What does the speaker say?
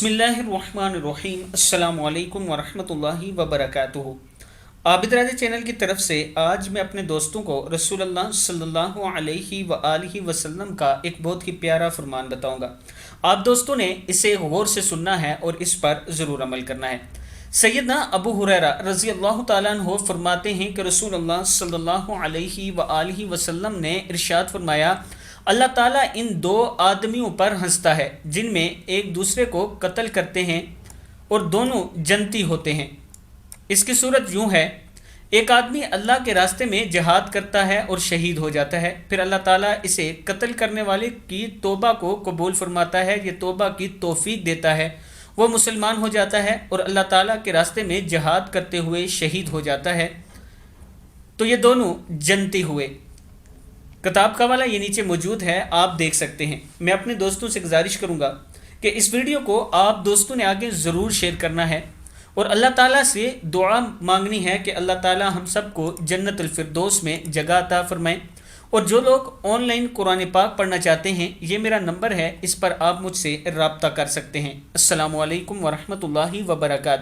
बिस्मिल्लाहिर्रहमानिर्रहीम अस्सलामु अलैकुम वरहमतुल्लाहि वबरकातुहू। आबिद राजा चैनल की तरफ से आज मैं अपने दोस्तों को रसूलुल्लाह सल्लल्लाहु अलैहि वआलिहि वसल्लम का एक बहुत ही प्यारा फरमान बताऊंगा। आप दोस्तों ने इसे गौर से सुनना है और इस पर ज़रूर अमल करना है। सैयदना अबू हुरैरा रज़ी अल्लाह ताला अन्हु फरमाते हैं कि रसूलुल्लाह सल्लल्लाहु अलैहि वआलिहि वसल्लम ने इरशाद फरमाया, अल्लाह ताला इन दो आदमियों पर हंसता है जिनमें एक दूसरे को कत्ल करते हैं और दोनों जन्नती होते हैं। इसकी सूरत यूँ है, एक आदमी अल्लाह के रास्ते में जिहाद करता है और शहीद हो जाता है, फिर अल्लाह ताला इसे कत्ल करने वाले की तौबा को कबूल फरमाता है, ये तौबा की तौफीक देता है, वो मुसलमान हो जाता है और अल्लाह ताला के रास्ते में जिहाद करते हुए शहीद हो जाता है, तो ये दोनों जन्नती हुए। किताब का वाला ये नीचे मौजूद है, आप देख सकते हैं। मैं अपने दोस्तों से गुजारिश करूँगा कि इस वीडियो को आप दोस्तों ने आगे ज़रूर शेयर करना है और अल्लाह ताला से दुआ मांगनी है कि अल्लाह ताला हम सबको जन्नतुल फिरदौस में जगह अता फरमाएं। और जो लोग ऑनलाइन कुरान पाक पढ़ना चाहते हैं, ये मेरा नंबर है, इस पर आप मुझसे रब्ता कर सकते हैं। अस्सलामु अलैकुम वरहमतुल्लाहि वबरकातुहू।